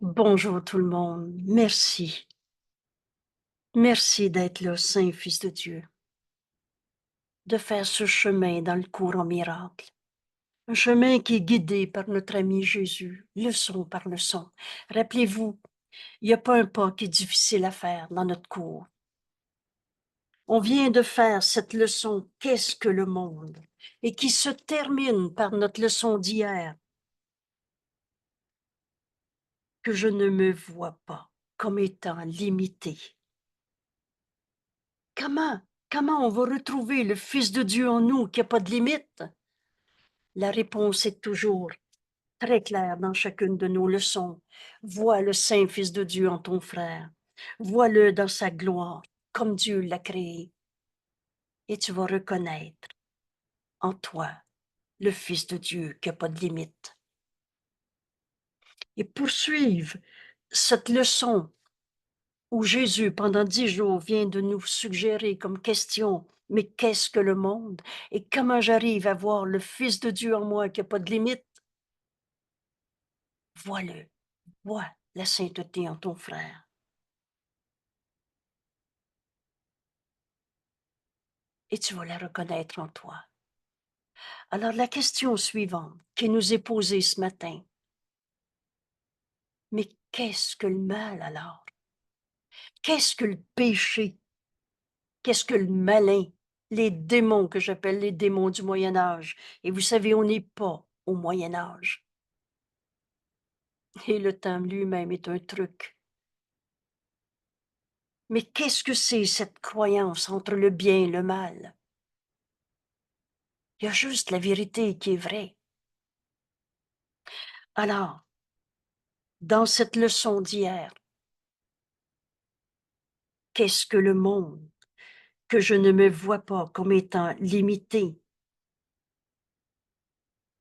Bonjour tout le monde. Merci. Merci d'être là, Saint Fils de Dieu, de faire ce chemin dans le courant miracle. Un chemin qui est guidé par notre ami Jésus, leçon par leçon. Rappelez-vous, il n'y a pas un pas qui est difficile à faire dans notre cours. On vient de faire cette leçon Qu'est-ce que le monde? Et qui se termine par notre leçon d'hier, que je ne me vois pas comme étant limité. Comment? Comment on va retrouver le Fils de Dieu en nous qui n'a pas de limite? La réponse est toujours très claire dans chacune de nos leçons. Vois le Saint Fils de Dieu en ton frère. Vois-le dans sa gloire, comme Dieu l'a créé. Et tu vas reconnaître en toi le Fils de Dieu qui n'a pas de limite. Et poursuivre cette leçon où Jésus, pendant 10 jours, vient de nous suggérer comme question, mais qu'est-ce que le monde? Et comment j'arrive à voir le Fils de Dieu en moi qui n'a pas de limite? Vois-le, vois la sainteté en ton frère. Et tu vas la reconnaître en toi. Alors la question suivante qui nous est posée ce matin, mais qu'est-ce que le mal alors? Qu'est-ce que le péché? Qu'est-ce que le malin? Les démons que j'appelle les démons du Moyen Âge. Et vous savez, on n'est pas au Moyen Âge. Et le temps lui-même est un truc. Mais qu'est-ce que c'est cette croyance entre le bien et le mal? Il y a juste la vérité qui est vraie. Alors, dans cette leçon d'hier, qu'est-ce que le monde? Que je ne me vois pas comme étant limité,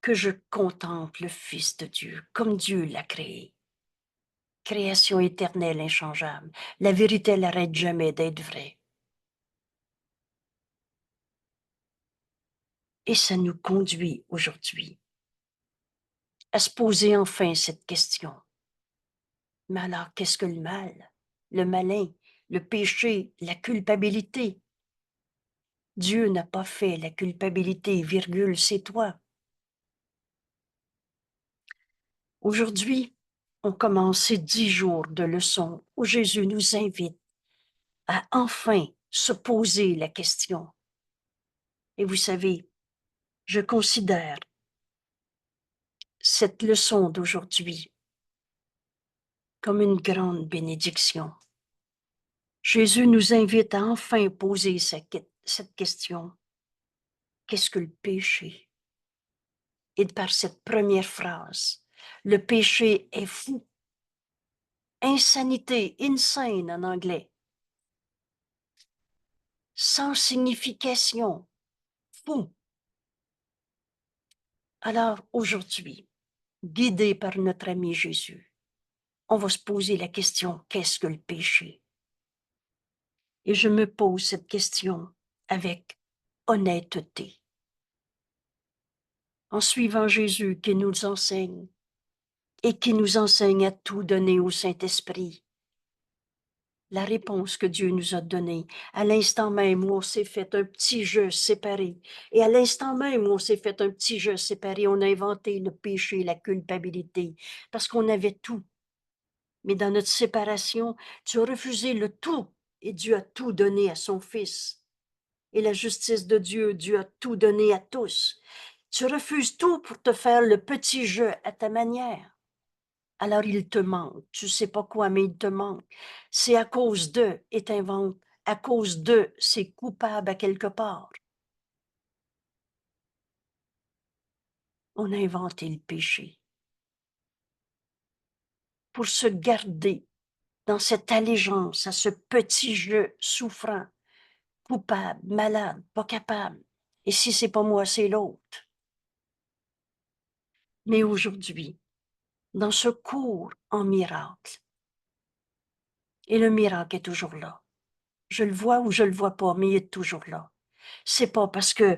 que je contemple le Fils de Dieu, comme Dieu l'a créé. Création éternelle, inchangeable. La vérité, elle n'arrête jamais d'être vraie. Et ça nous conduit aujourd'hui à se poser enfin cette question. Mais alors, qu'est-ce que le mal? Le malin, le péché, la culpabilité? Dieu n'a pas fait la culpabilité, virgule, c'est toi. Aujourd'hui, on commence ces 10 jours de leçons où Jésus nous invite à enfin se poser la question. Et vous savez, je considère cette leçon d'aujourd'hui comme une grande bénédiction. Jésus nous invite à enfin poser cette question. Qu'est-ce que le péché? Et par cette première phrase, le péché est fou. Insanité, insane en anglais. Sans signification, fou. Alors aujourd'hui, guidé par notre ami Jésus, on va se poser la question, qu'est-ce que le péché? Et je me pose cette question avec honnêteté, en suivant Jésus qui nous enseigne et qui nous enseigne à tout donner au Saint-Esprit. La réponse que Dieu nous a donnée, à l'instant même où on s'est fait un petit jeu séparé, et à l'instant même où on s'est fait un petit jeu séparé, on a inventé le péché, la culpabilité, parce qu'on avait tout. Mais dans notre séparation, tu as refusé le tout, et Dieu a tout donné à son Fils. Et la justice de Dieu, Dieu a tout donné à tous. Tu refuses tout pour te faire le petit jeu à ta manière. Alors il te manque, tu sais pas quoi, mais il te manque. C'est à cause d'eux, et t'inventes, à cause d'eux, c'est coupable à quelque part. On a inventé le péché pour se garder dans cette allégeance à ce petit jeu souffrant, coupable, malade, pas capable. Et si c'est pas moi, c'est l'autre. Mais aujourd'hui, dans ce cours en miracle, et le miracle est toujours là. Je le vois ou je le vois pas, mais il est toujours là. C'est pas parce que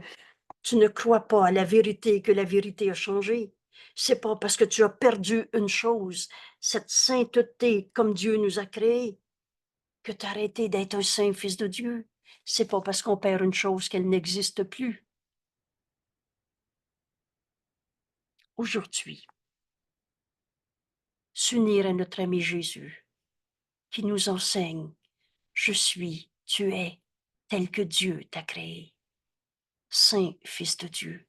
tu ne crois pas à la vérité que la vérité a changé. C'est pas parce que tu as perdu une chose, cette sainteté comme Dieu nous a créés, que tu as arrêté d'être un saint fils de Dieu. C'est pas parce qu'on perd une chose qu'elle n'existe plus. Aujourd'hui, s'unir à notre ami Jésus, qui nous enseigne, je suis, tu es, tel que Dieu t'a créé. Saint fils de Dieu.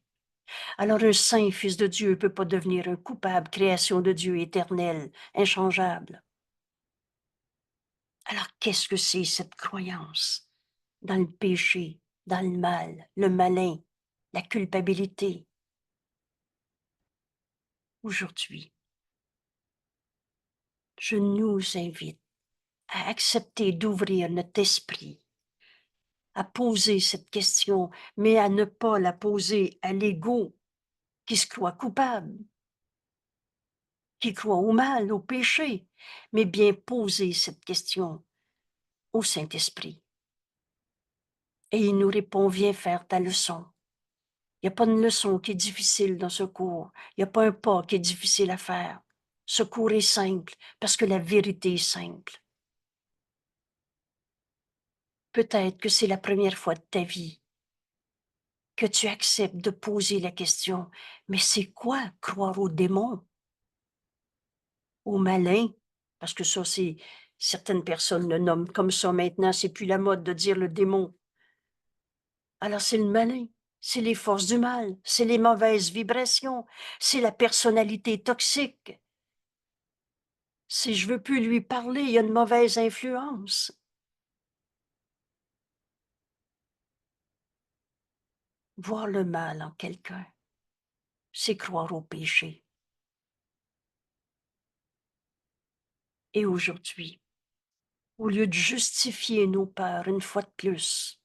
Alors un saint fils de Dieu ne peut pas devenir un coupable, création de Dieu éternelle, inchangeable. Alors qu'est-ce que c'est cette croyance dans le péché, dans le mal, le malin, la culpabilité? Aujourd'hui, je nous invite à accepter d'ouvrir notre esprit, à poser cette question, mais à ne pas la poser à l'ego qui se croit coupable, qui croit au mal, au péché, mais bien poser cette question au Saint-Esprit. Et il nous répond, viens faire ta leçon. Il n'y a pas une leçon qui est difficile dans ce cours. Il n'y a pas un pas qui est difficile à faire. Ce cours est simple parce que la vérité est simple. Peut-être que c'est la première fois de ta vie que tu acceptes de poser la question, mais c'est quoi croire au démon, au malin? Parce que ça, c'est certaines personnes le nomment comme ça maintenant, c'est plus la mode de dire le démon. Alors c'est le malin, c'est les forces du mal, c'est les mauvaises vibrations, c'est la personnalité toxique. Si je veux plus lui parler, il y a une mauvaise influence. Voir le mal en quelqu'un, c'est croire au péché. Et aujourd'hui, au lieu de justifier nos peurs une fois de plus,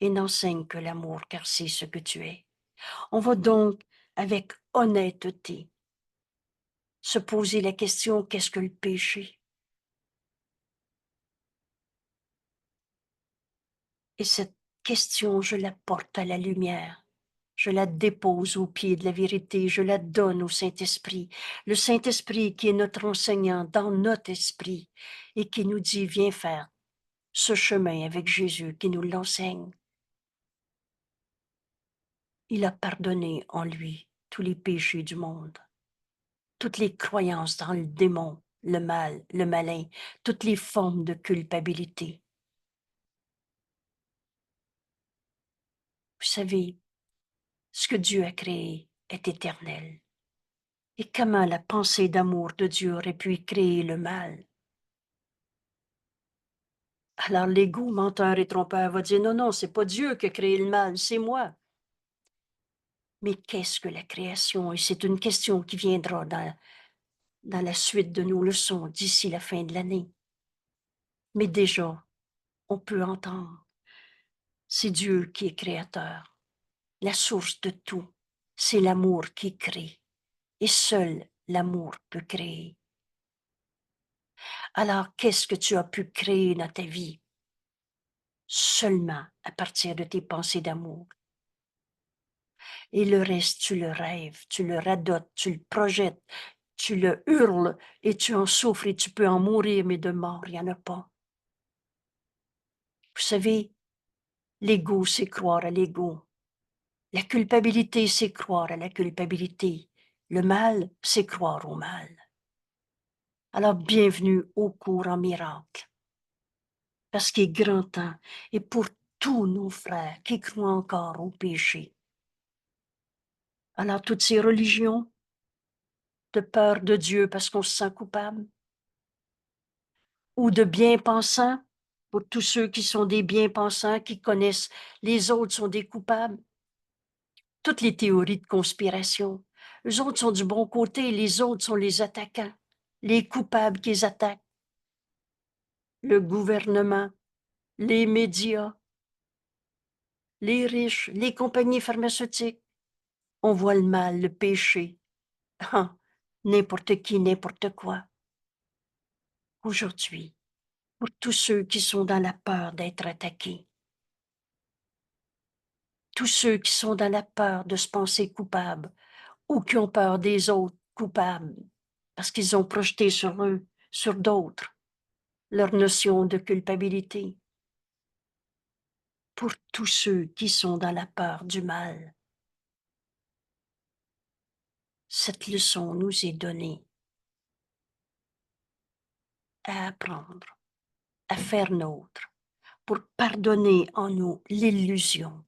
et n'enseigne que l'amour, car c'est ce que tu es. On va donc, avec honnêteté, se poser la question, qu'est-ce que le péché? Et cette question, je la porte à la lumière. Je la dépose au pied de la vérité, je la donne au Saint-Esprit. Le Saint-Esprit qui est notre enseignant dans notre esprit et qui nous dit, viens faire ce chemin avec Jésus, qui nous l'enseigne. Il a pardonné en lui tous les péchés du monde, toutes les croyances dans le démon, le mal, le malin, toutes les formes de culpabilité. Vous savez, ce que Dieu a créé est éternel. Et comment la pensée d'amour de Dieu aurait pu créer le mal? Alors l'ego menteur et trompeur va dire, non, non, c'est pas Dieu qui a créé le mal, c'est moi. Mais qu'est-ce que la création? Et c'est une question qui viendra dans la suite de nos leçons d'ici la fin de l'année. Mais déjà, on peut entendre, c'est Dieu qui est créateur, la source de tout. C'est l'amour qui crée. Et seul l'amour peut créer. Alors, qu'est-ce que tu as pu créer dans ta vie? Seulement à partir de tes pensées d'amour. Et le reste, tu le rêves, tu le radotes, tu le projettes, tu le hurles et tu en souffres et tu peux en mourir, mais de mort, il n'y en a pas. Vous savez, l'ego, c'est croire à l'ego. La culpabilité, c'est croire à la culpabilité. Le mal, c'est croire au mal. Alors, bienvenue au cours en miracle. Parce qu'il est grand temps, et pour tous nos frères qui croient encore au péché. Alors, toutes ces religions de peur de Dieu parce qu'on se sent coupable, ou de bien-pensants, pour tous ceux qui sont des bien-pensants, qui connaissent les autres sont des coupables, toutes les théories de conspiration, eux autres sont du bon côté, les autres sont les attaquants, les coupables qu'ils attaquent, le gouvernement, les médias, les riches, les compagnies pharmaceutiques. On voit le mal, le péché. Ah, n'importe qui, n'importe quoi. Aujourd'hui, pour tous ceux qui sont dans la peur d'être attaqués, tous ceux qui sont dans la peur de se penser coupables ou qui ont peur des autres coupables parce qu'ils ont projeté sur eux, sur d'autres, leur notion de culpabilité. Pour tous ceux qui sont dans la peur du mal, cette leçon nous est donnée à apprendre, à faire nôtre, pour pardonner en nous l'illusion.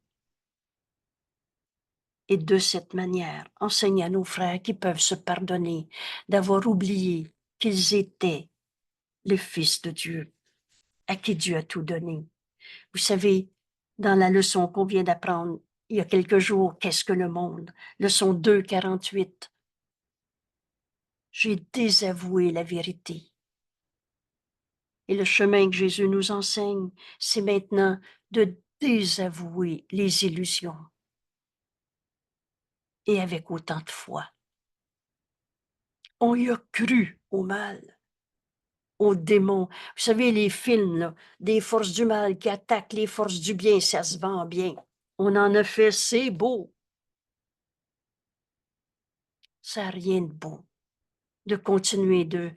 Et de cette manière, enseigner à nos frères qui peuvent se pardonner d'avoir oublié qu'ils étaient le Fils de Dieu, à qui Dieu a tout donné. Vous savez, dans la leçon qu'on vient d'apprendre il y a quelques jours, qu'est-ce que le monde? Leçon 2, 48. J'ai désavoué la vérité. Et le chemin que Jésus nous enseigne, c'est maintenant de désavouer les illusions. Et avec autant de foi. On y a cru au mal, aux démons. Vous savez, les films là, des forces du mal qui attaquent les forces du bien, ça se vend bien. On en a fait, c'est beau. Ça n'a rien de beau de continuer de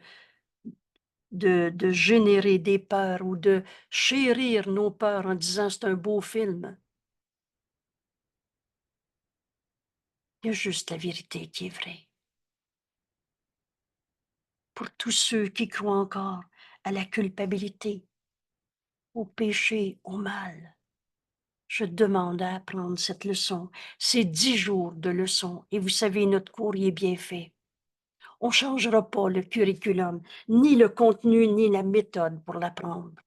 générer des peurs ou de chérir nos peurs en disant c'est un beau film. Il y a juste la vérité qui est vraie. Pour tous ceux qui croient encore à la culpabilité, au péché, au mal, je demande à apprendre cette leçon. C'est 10 jours de leçon et vous savez, notre cours y est bien fait. On ne changera pas le curriculum, ni le contenu, ni la méthode pour l'apprendre.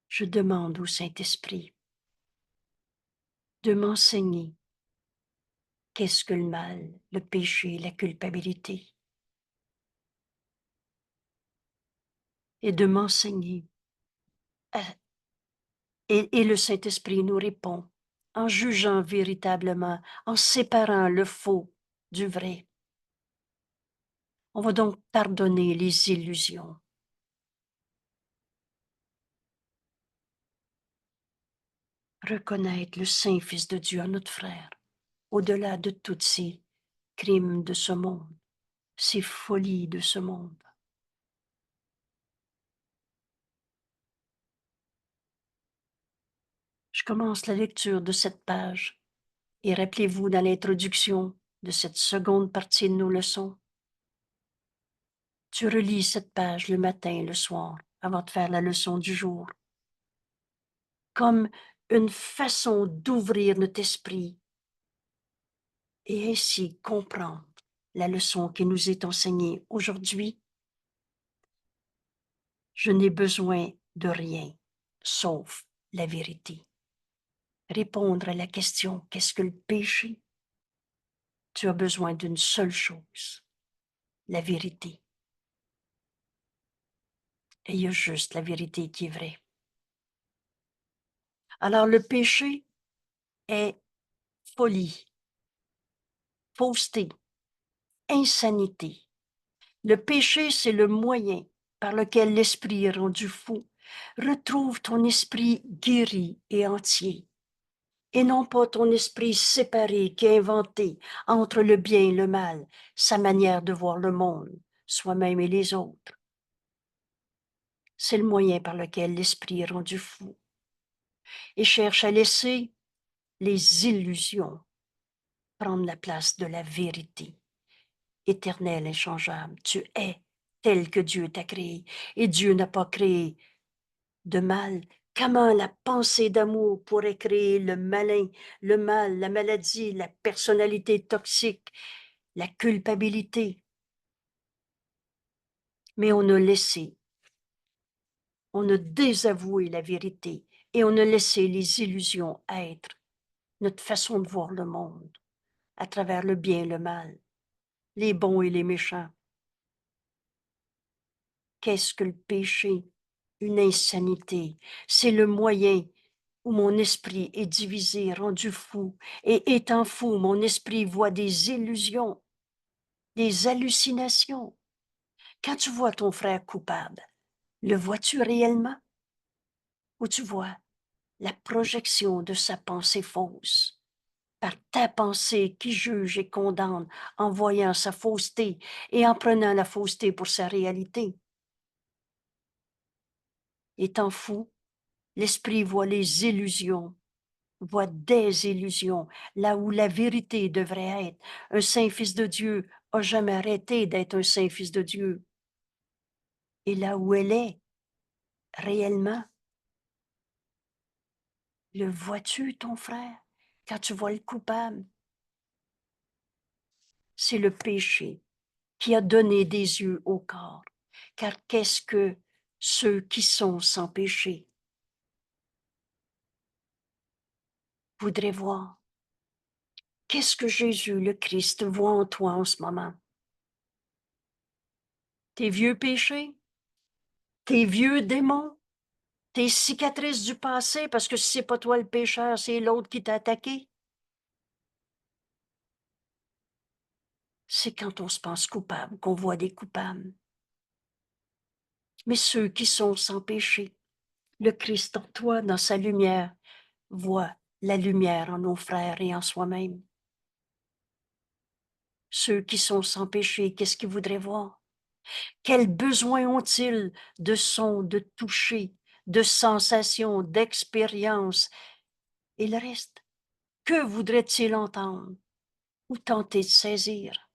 Je demande au Saint-Esprit de m'enseigner qu'est-ce que le mal, le péché, la culpabilité, et de m'enseigner. Et le Saint-Esprit nous répond en jugeant véritablement, en séparant le faux du vrai. On va donc pardonner les illusions. Reconnaître le Saint Fils de Dieu en notre frère, au-delà de toutes ces crimes de ce monde, ces folies de ce monde. Je commence la lecture de cette page et rappelez-vous dans l'introduction de cette seconde partie de nos leçons, tu relis cette page le matin et le soir avant de faire la leçon du jour, comme une façon d'ouvrir notre esprit et ainsi comprendre la leçon qui nous est enseignée aujourd'hui. Je n'ai besoin de rien, sauf la vérité. Répondre à la question « Qu'est-ce que le péché ?» Tu as besoin d'une seule chose, la vérité. Et il y a juste la vérité qui est vraie. Alors le péché est folie, fausseté, insanité. Le péché, c'est le moyen par lequel l'esprit est rendu fou. Retrouve ton esprit guéri et entier, et non pas ton esprit séparé qui est inventé entre le bien et le mal, sa manière de voir le monde, soi-même et les autres. C'est le moyen par lequel l'esprit est rendu fou et cherche à laisser les illusions prendre la place de la vérité. Éternel, inchangeable, tu es tel que Dieu t'a créé, et Dieu n'a pas créé de mal. Comment la pensée d'amour pourrait créer le malin, le mal, la maladie, la personnalité toxique, la culpabilité? Mais on a laissé, on a désavoué la vérité et on a laissé les illusions être notre façon de voir le monde à travers le bien et le mal, les bons et les méchants. Qu'est-ce que le péché? Une insanité. C'est le moyen où mon esprit est divisé, rendu fou. Et étant fou, mon esprit voit des illusions, des hallucinations. Quand tu vois ton frère coupable, le vois-tu réellement? Ou tu vois la projection de sa pensée fausse, par ta pensée qui juge et condamne en voyant sa fausseté et en prenant la fausseté pour sa réalité. Étant fou, l'esprit voit les illusions, voit des illusions, là où la vérité devrait être. Un saint fils de Dieu a jamais arrêté d'être un saint fils de Dieu. Et là où elle est, réellement, le vois-tu, ton frère, quand tu vois le coupable? C'est le péché qui a donné des yeux au corps. Car qu'est-ce que ceux qui sont sans péché voudraient voir? Qu'est-ce que Jésus, le Christ, voit en toi en ce moment? Tes vieux péchés? Tes vieux démons? Tes cicatrices du passé, parce que si c'est pas toi le pécheur, c'est l'autre qui t'a attaqué? C'est quand on se pense coupable qu'on voit des coupables. Mais ceux qui sont sans péché, le Christ en toi, dans sa lumière, voit la lumière en nos frères et en soi-même. Ceux qui sont sans péché, qu'est-ce qu'ils voudraient voir? Quels besoins ont-ils de son, de toucher, de sensations, d'expériences? Et le reste, que voudraient-ils entendre ou tenter de saisir?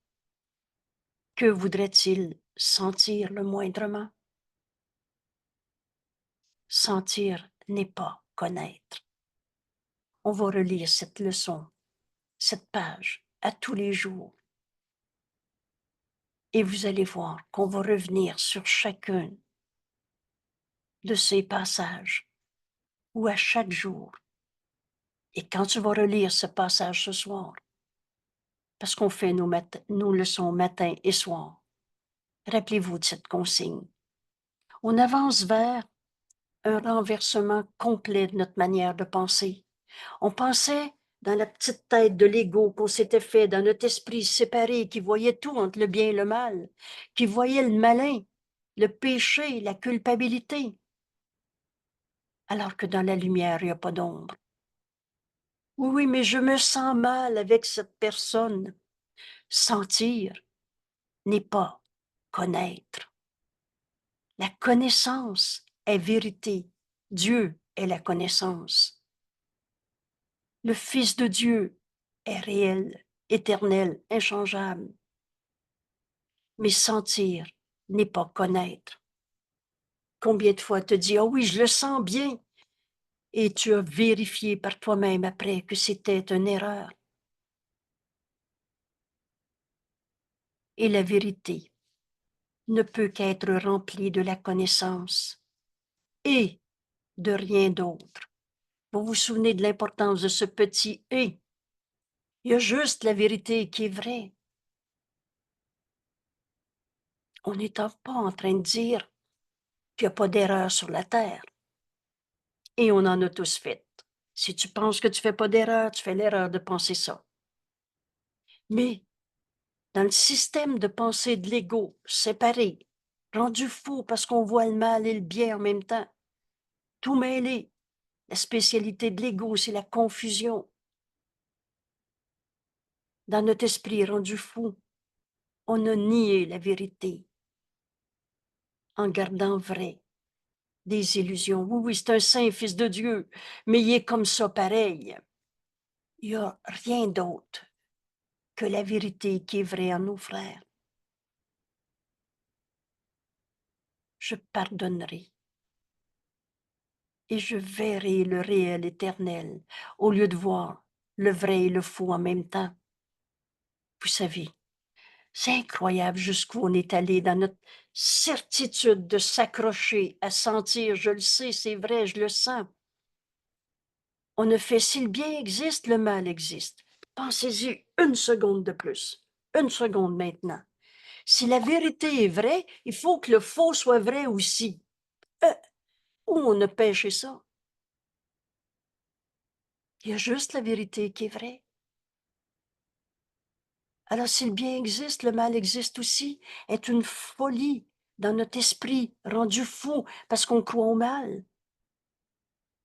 Que voudraient-ils sentir le moindrement? Sentir n'est pas connaître. On va relire cette leçon, cette page, à tous les jours. Et vous allez voir qu'on va revenir sur chacun de ces passages, ou à chaque jour. Et quand tu vas relire ce passage ce soir, parce qu'on fait nos leçons matin et soir, rappelez-vous de cette consigne. On avance vers un renversement complet de notre manière de penser. On pensait dans la petite tête de l'ego qu'on s'était fait, dans notre esprit séparé qui voyait tout entre le bien et le mal, qui voyait le malin, le péché, la culpabilité, alors que dans la lumière, il n'y a pas d'ombre. Oui, oui, mais je me sens mal avec cette personne. Sentir n'est pas connaître. La connaissance est vérité. Dieu est la connaissance. Le Fils de Dieu est réel, éternel, inchangeable. Mais sentir n'est pas connaître. Combien de fois te dis, ah oui, je le sens bien, et tu as vérifié par toi-même après que c'était une erreur. Et la vérité ne peut qu'être remplie de la connaissance et de rien d'autre. Vous vous souvenez de l'importance de ce petit « et ». Il y a juste la vérité qui est vraie. On n'est pas en train de dire qu'il n'y a pas d'erreur sur la terre. Et on en a tous fait. Si tu penses que tu ne fais pas d'erreur, tu fais l'erreur de penser ça. Mais dans le système de pensée de l'ego, séparé, rendu fou parce qu'on voit le mal et le bien en même temps, tout mêlé, la spécialité de l'ego, c'est la confusion. Dans notre esprit rendu fou, on a nié la vérité en gardant vrai des illusions. Oui, oui, c'est un saint fils de Dieu, mais il est comme ça pareil. Il n'y a rien d'autre que la vérité qui est vraie en nos frères. Je pardonnerai et je verrai le réel éternel au lieu de voir le vrai et le faux en même temps. Vous savez, c'est incroyable jusqu'où on est allé dans notre certitude de s'accrocher, à sentir, je le sais, c'est vrai, je le sens. On a fait, si le bien existe, le mal existe. Pensez-y une seconde de plus, une seconde maintenant. Si la vérité est vraie, il faut que le faux soit vrai aussi. Où on a pêché ça? Il y a juste la vérité qui est vraie. Alors si le bien existe, le mal existe aussi, est une folie dans notre esprit rendu fou parce qu'on croit au mal,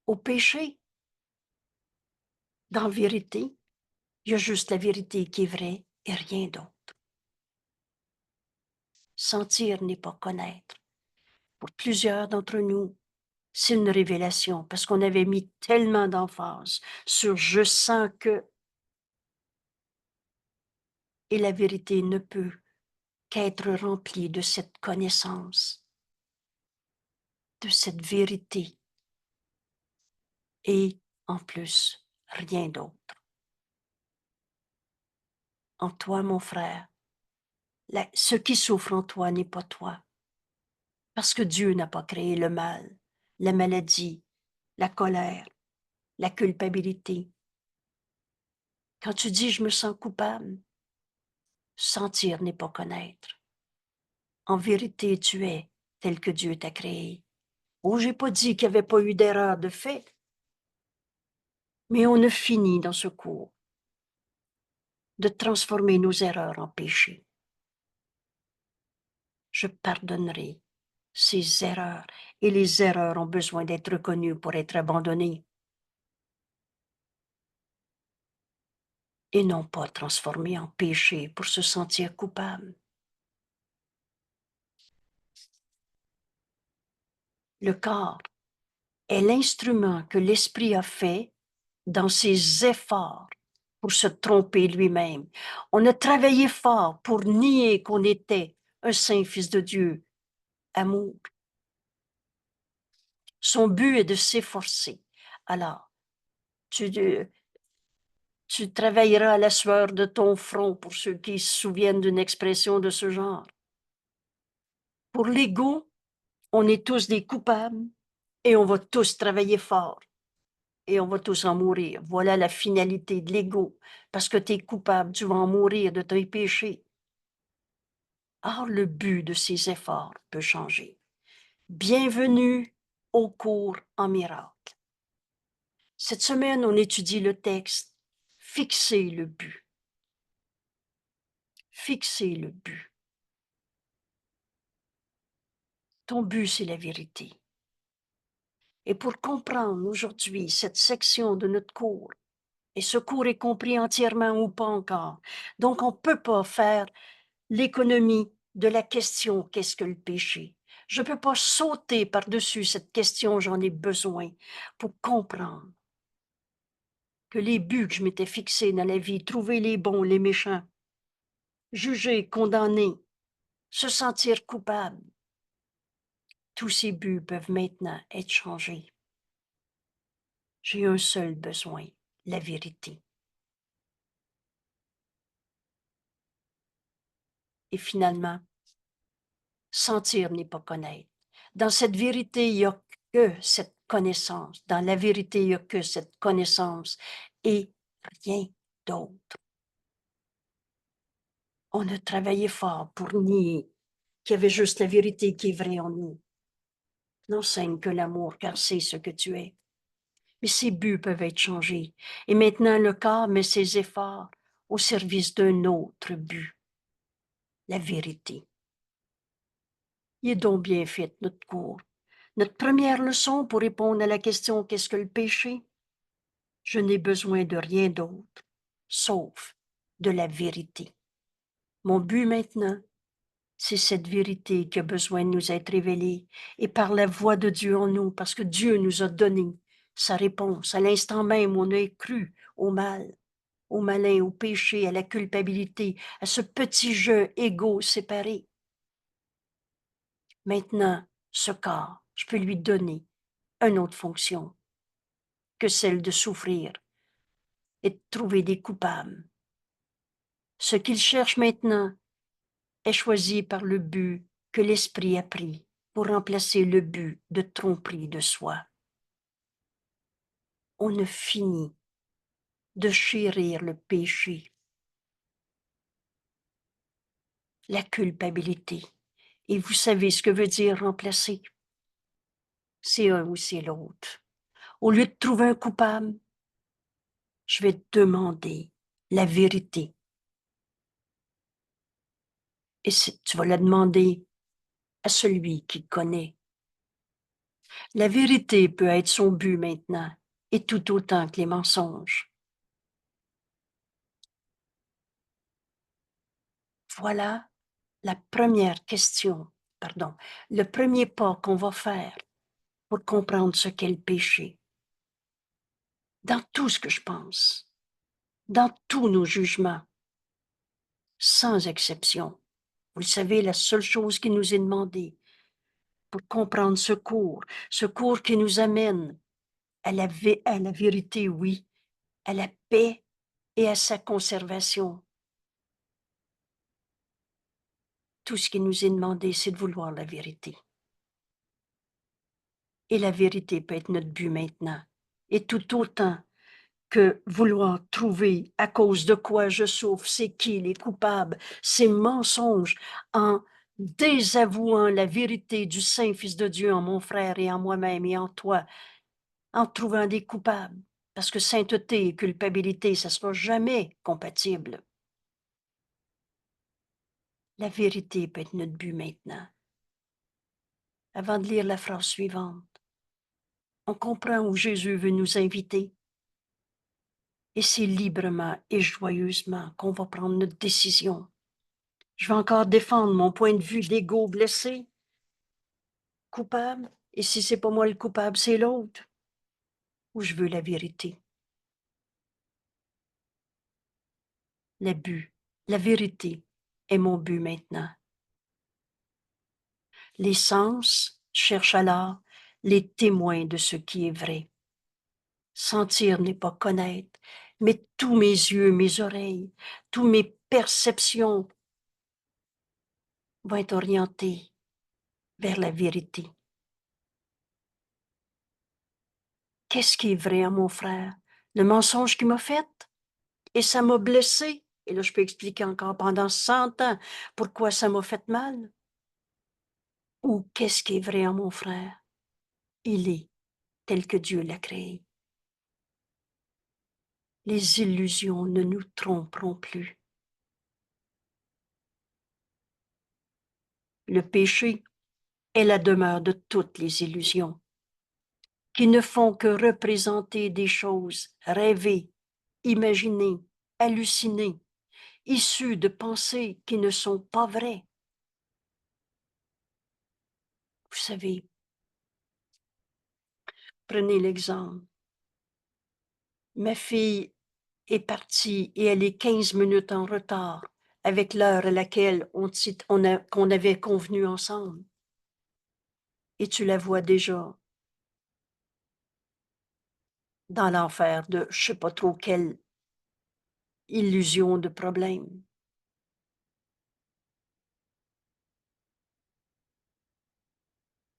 au péché. Dans la vérité, il y a juste la vérité qui est vraie et rien d'autre. Sentir n'est pas connaître. Pour plusieurs d'entre nous, c'est une révélation parce qu'on avait mis tellement d'emphase sur je sens que, et la vérité ne peut qu'être remplie de cette connaissance, de cette vérité et en plus, rien d'autre. En toi, mon frère, ce qui souffre en toi n'est pas toi, parce que Dieu n'a pas créé le mal, la maladie, la colère, la culpabilité. Quand tu dis je me sens coupable, sentir n'est pas connaître. En vérité, tu es tel que Dieu t'a créé. Oh, j'ai pas dit qu'il n'y avait pas eu d'erreur de fait, mais on a fini dans ce cours de transformer nos erreurs en péché. Je pardonnerai ces erreurs et les erreurs ont besoin d'être reconnues pour être abandonnées et non pas transformées en péché pour se sentir coupable. Le corps est l'instrument que l'esprit a fait dans ses efforts pour se tromper lui-même. On a travaillé fort pour nier qu'on était un saint fils de Dieu, amour. Son but est de s'efforcer. Alors, tu, tu travailleras à la sueur de ton front pour ceux qui se souviennent d'une expression de ce genre. Pour l'ego, on est tous des coupables et on va tous travailler fort et on va tous en mourir. Voilà la finalité de l'ego. Parce que tu es coupable, tu vas en mourir de tes péchés. Or, le but de ces efforts peut changer. Bienvenue au cours en miracle. Cette semaine, on étudie le texte « Fixer le but ». Fixer le but. Ton but, c'est la vérité. Et pour comprendre aujourd'hui cette section de notre cours, et ce cours est compris entièrement ou pas encore, donc on ne peut pas faire l'économie de la question « Qu'est-ce que le péché ?» Je ne peux pas sauter par-dessus cette question, j'en ai besoin pour comprendre que les buts que je m'étais fixés dans la vie, trouver les bons, les méchants, juger, condamner, se sentir coupable, tous ces buts peuvent maintenant être changés. J'ai un seul besoin, la vérité. Et finalement, sentir n'est pas connaître. Dans cette vérité, il n'y a que cette connaissance. Dans la vérité, il n'y a que cette connaissance et rien d'autre. On a travaillé fort pour nier qu'il y avait juste la vérité qui est vraie en nous. N'enseigne que l'amour, car c'est ce que tu es. Mais ces buts peuvent être changés. Et maintenant, le corps met ses efforts au service d'un autre but, la vérité. Il est donc bien fait, notre cours. Notre première leçon pour répondre à la question « Qu'est-ce que le péché ?» Je n'ai besoin de rien d'autre, sauf de la vérité. Mon but maintenant, c'est cette vérité qui a besoin de nous être révélée et par la voix de Dieu en nous, parce que Dieu nous a donné sa réponse. À l'instant même, on a cru au mal, au malin, au péché, à la culpabilité, à ce petit jeu égaux séparé. Maintenant, ce corps, je peux lui donner une autre fonction que celle de souffrir et de trouver des coupables. Ce qu'il cherche maintenant est choisi par le but que l'esprit a pris pour remplacer le but de tromperie de soi. On a fini de chérir le péché, la culpabilité. Et vous savez ce que veut dire remplacer? C'est un ou c'est l'autre. Au lieu de trouver un coupable, je vais demander la vérité. Et tu vas la demander à celui qui connaît. La vérité peut être son but maintenant, et tout autant que les mensonges. Voilà la première question, pardon, le premier pas qu'on va faire pour comprendre ce qu'est le péché. Dans tout ce que je pense, dans tous nos jugements, sans exception. Vous le savez, la seule chose qui nous est demandée pour comprendre ce cours qui nous amène à à la vérité, oui, à la paix et à sa conservation. Tout ce qui nous est demandé, c'est de vouloir la vérité. Et la vérité peut être notre but maintenant. Et tout autant que vouloir trouver à cause de quoi je souffre, c'est qui les coupables, ces mensonges, en désavouant la vérité du Saint-Fils de Dieu en mon frère et en moi-même et en toi, en trouvant des coupables. Parce que sainteté et culpabilité, ça ne sera jamais compatible. La vérité peut être notre but maintenant. Avant de lire la phrase suivante, on comprend où Jésus veut nous inviter. Et c'est librement et joyeusement qu'on va prendre notre décision. Je vais encore défendre mon point de vue d'ego blessé, coupable, et si c'est pas moi le coupable, c'est l'autre, ou je veux la vérité. Le but, la vérité est mon but maintenant. Les sens cherchent alors les témoins de ce qui est vrai. Sentir n'est pas connaître, mais tous mes yeux, mes oreilles, tous mes perceptions vont être orientés vers la vérité. Qu'est-ce qui est vrai à mon frère? Le mensonge qu'il m'a fait? Et ça m'a blessé. Et là, je peux expliquer encore pendant 100 ans pourquoi ça m'a fait mal. Ou qu'est-ce qui est vrai en mon frère? Il est tel que Dieu l'a créé. Les illusions ne nous tromperont plus. Le péché est la demeure de toutes les illusions, qui ne font que représenter des choses rêvées, imaginées, hallucinées, issues de pensées qui ne sont pas vraies. Vous savez, prenez l'exemple. Ma fille est partie et elle est 15 minutes en retard avec l'heure à laquelle qu'on avait convenu ensemble. Et tu la vois déjà dans l'enfer de je sais pas trop quelle illusion de problème.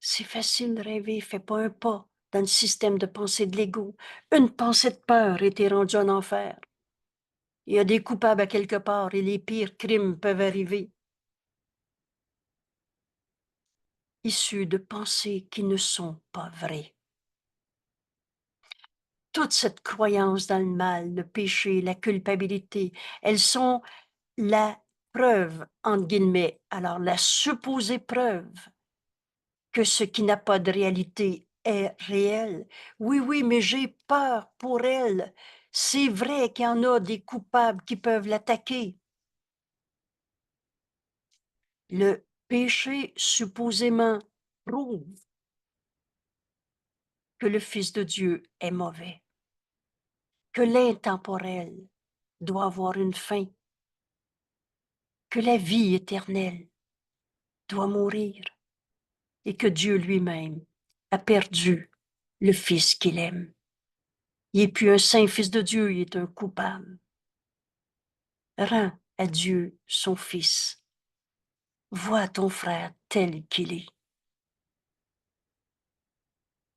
C'est facile de rêver, fais pas un pas dans le système de pensée de l'ego. Une pensée de peur et t'es rendu en enfer. Il y a des coupables à quelque part et les pires crimes peuvent arriver. Issus de pensées qui ne sont pas vraies. Toute cette croyance dans le mal, le péché, la culpabilité, elles sont la preuve, entre guillemets, alors la supposée preuve que ce qui n'a pas de réalité est réel. Oui, oui, mais j'ai peur pour elle. C'est vrai qu'il y en a des coupables qui peuvent l'attaquer. Le péché supposément prouve que le Fils de Dieu est mauvais, que l'intemporel doit avoir une fin, que la vie éternelle doit mourir et que Dieu lui-même a perdu le Fils qu'il aime. Il n'est plus un saint Fils de Dieu, il est un coupable. Rends à Dieu son Fils. Vois ton frère tel qu'il est.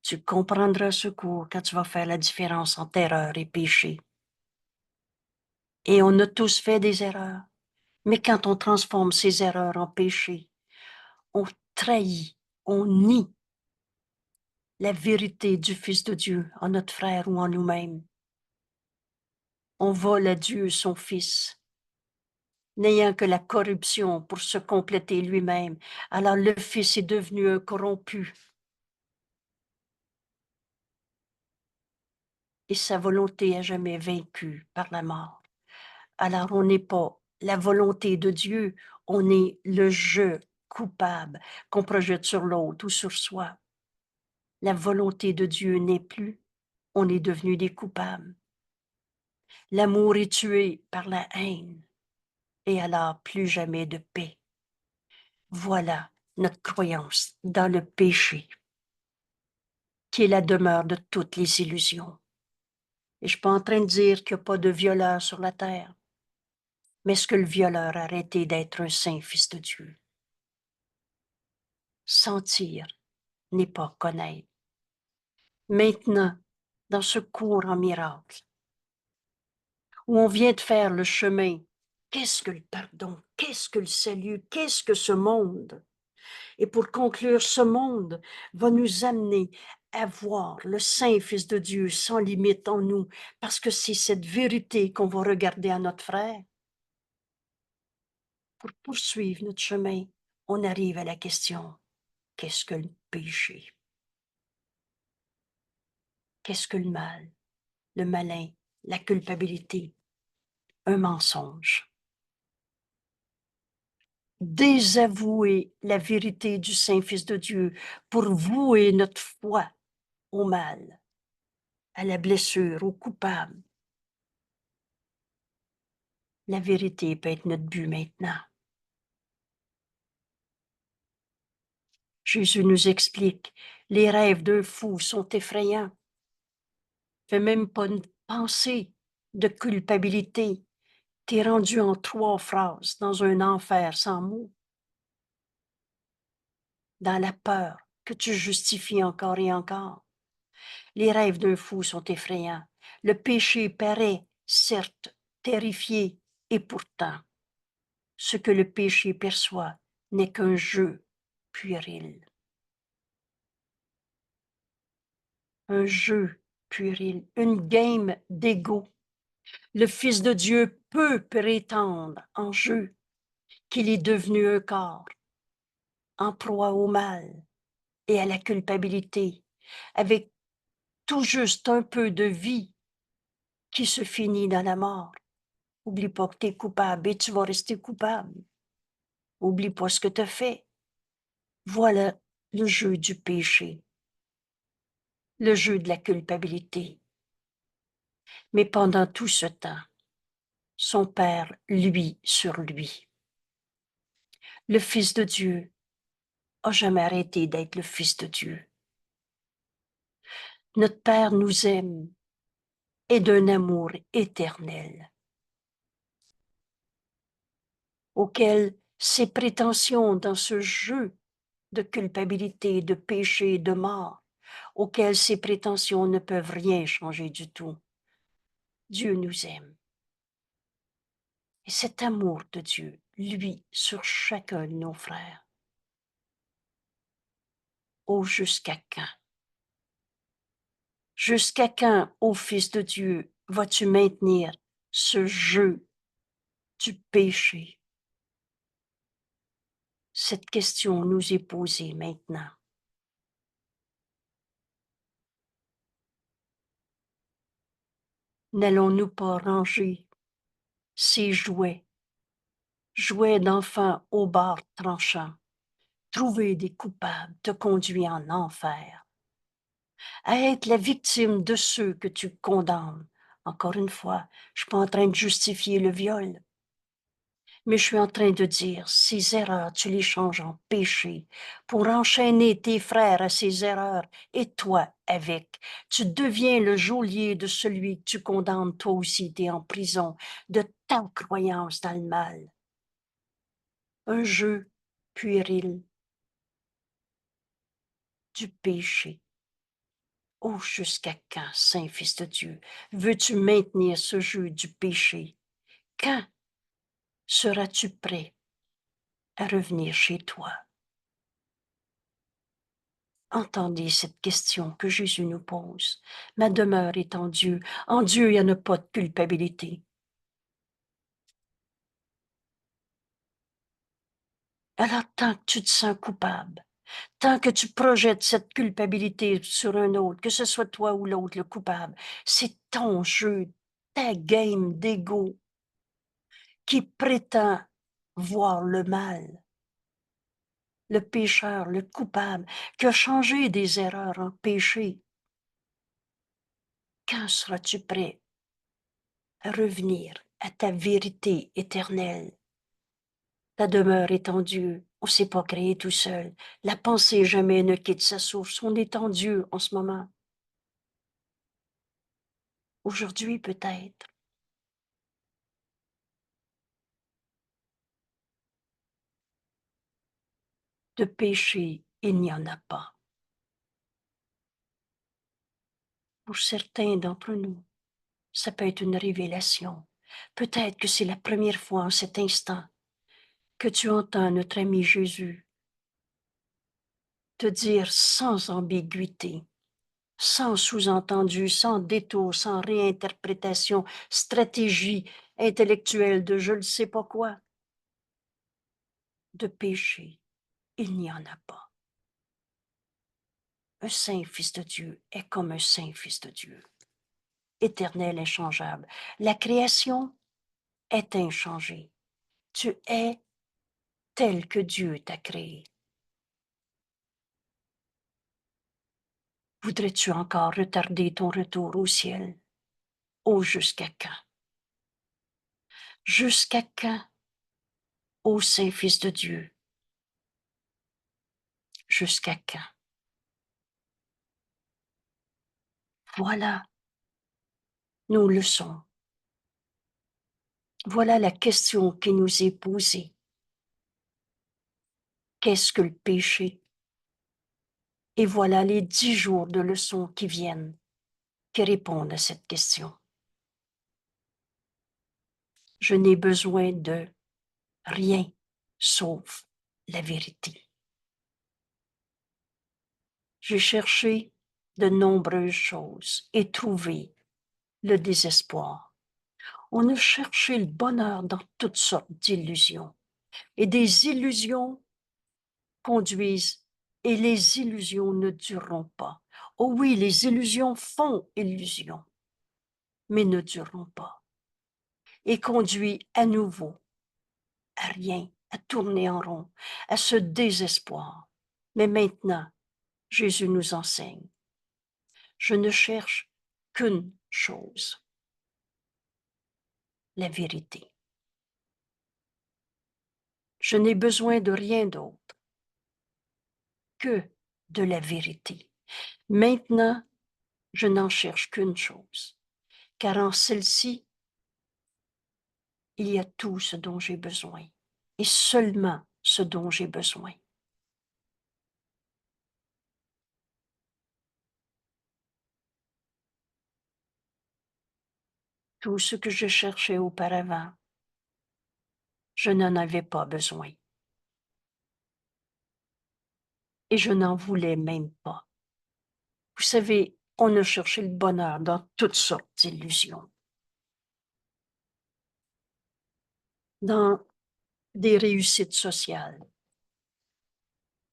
Tu comprendras ce cours quand tu vas faire la différence entre erreur et péché. Et on a tous fait des erreurs. Mais quand on transforme ces erreurs en péché, on trahit, on nie la vérité du Fils de Dieu en notre frère ou en nous-mêmes. On vole à Dieu son Fils, n'ayant que la corruption pour se compléter lui-même. Alors le Fils est devenu un corrompu. Et sa volonté à jamais vaincue par la mort. Alors on n'est pas la volonté de Dieu, on est le je coupable qu'on projette sur l'autre ou sur soi. La volonté de Dieu n'est plus, on est devenu des coupables. L'amour est tué par la haine, et alors plus jamais de paix. Voilà notre croyance dans le péché, qui est la demeure de toutes les illusions. Et je ne suis pas en train de dire qu'il n'y a pas de violeurs sur la terre, mais est-ce que le violeur a arrêté d'être un saint fils de Dieu? Sentir n'est pas connaître. Maintenant, dans ce cours en miracle, où on vient de faire le chemin, qu'est-ce que le pardon? Qu'est-ce que le salut? Qu'est-ce que ce monde? Et pour conclure, ce monde va nous amener à voir le Saint Fils de Dieu sans limite en nous, parce que c'est cette vérité qu'on va regarder à notre frère. Pour poursuivre notre chemin, on arrive à la question, qu'est-ce que le péché? Qu'est-ce que le mal? Le malin, la culpabilité, un mensonge. Désavouer la vérité du Saint-Fils de Dieu pour vouer notre foi au mal, à la blessure, au coupable. La vérité peut être notre but maintenant. Jésus nous explique, les rêves d'un fou sont effrayants. Fais même pas une pensée de culpabilité. T'es rendu en 3 phrases dans un enfer sans mots. Dans la peur que tu justifies encore et encore. Les rêves d'un fou sont effrayants. Le péché paraît, certes, terrifié, et pourtant, ce que le péché perçoit n'est qu'un jeu puéril. Un jeu puéril, une game d'ego. Le Fils de Dieu peut prétendre en jeu qu'il est devenu un corps, en proie au mal et à la culpabilité, avec tout juste un peu de vie qui se finit dans la mort. Oublie pas que tu es coupable et tu vas rester coupable. Oublie pas ce que tu as fait. Voilà le jeu du péché, le jeu de la culpabilité. Mais pendant tout ce temps, son Père, lui sur lui. Le Fils de Dieu a jamais arrêté d'être le Fils de Dieu. Notre Père nous aime et d'un amour éternel, auquel ses prétentions dans ce jeu de culpabilité, de péché, de mort, auquel ses prétentions ne peuvent rien changer du tout. Dieu nous aime. Et cet amour de Dieu, lui, sur chacun de nos frères. Oh, jusqu'à quand? Jusqu'à quand, ô Fils de Dieu, vas-tu maintenir ce jeu du péché? Cette question nous est posée maintenant. N'allons-nous pas ranger ces jouets, jouets d'enfants au bord tranchant? Trouver des coupables te conduit en enfer. À être la victime de ceux que tu condamnes. Encore une fois, je ne suis pas en train de justifier le viol, mais je suis en train de dire, ces erreurs, tu les changes en péché pour enchaîner tes frères à ces erreurs et toi avec. Tu deviens le geôlier de celui que tu condamnes, toi aussi, tu es en prison de ta croyance dans le mal. Un jeu puéril du péché. Oh, jusqu'à quand, Saint Fils de Dieu, veux-tu maintenir ce jeu du péché? Quand seras-tu prêt à revenir chez toi? Entendez cette question que Jésus nous pose. Ma demeure est en Dieu. En Dieu, il n'y en a pas de culpabilité. Alors, tant que tu te sens coupable, tant que tu projettes cette culpabilité sur un autre, que ce soit toi ou l'autre le coupable, c'est ton jeu, ta game d'ego qui prétend voir le mal, le pécheur, le coupable, qui a changé des erreurs en péché. Quand seras-tu prêt à revenir à ta vérité éternelle? Ta demeure est en Dieu. On ne s'est pas créé tout seul. La pensée jamais ne quitte sa source. On est en Dieu en ce moment. Aujourd'hui peut-être. De péché, il n'y en a pas. Pour certains d'entre nous, ça peut être une révélation. Peut-être que c'est la première fois en cet instant que tu entends notre ami Jésus te dire sans ambiguïté, sans sous-entendu, sans détour, sans réinterprétation, stratégie intellectuelle de je ne sais pas quoi, de péché, il n'y en a pas. Un saint fils de Dieu est comme un saint fils de Dieu, éternel, inchangeable. La création est inchangée. Tu es tel que Dieu t'a créé. Voudrais-tu encore retarder ton retour au ciel? Oh, jusqu'à quand? Jusqu'à quand, ô saint fils de Dieu? Jusqu'à quand? Voilà nos leçons. Voilà la question qui nous est posée. Qu'est-ce que le péché? Et voilà les 10 jours de leçons qui viennent, qui répondent à cette question. Je n'ai besoin de rien sauf la vérité. J'ai cherché de nombreuses choses et trouvé le désespoir. On a cherché le bonheur dans toutes sortes d'illusions. Et des illusions conduisent, et les illusions ne dureront pas. Oh oui, les illusions font illusion, mais ne dureront pas. Et conduit à nouveau à rien, à tourner en rond, à ce désespoir. Mais maintenant, Jésus nous enseigne. Je ne cherche qu'une chose, la vérité. Je n'ai besoin de rien d'autre que de la vérité. Maintenant, je n'en cherche qu'une chose, car en celle-ci, il y a tout ce dont j'ai besoin, et seulement ce dont j'ai besoin. Tout ce que je cherchais auparavant, je n'en avais pas besoin. Et je n'en voulais même pas. Vous savez, on a cherché le bonheur dans toutes sortes d'illusions, dans des réussites sociales,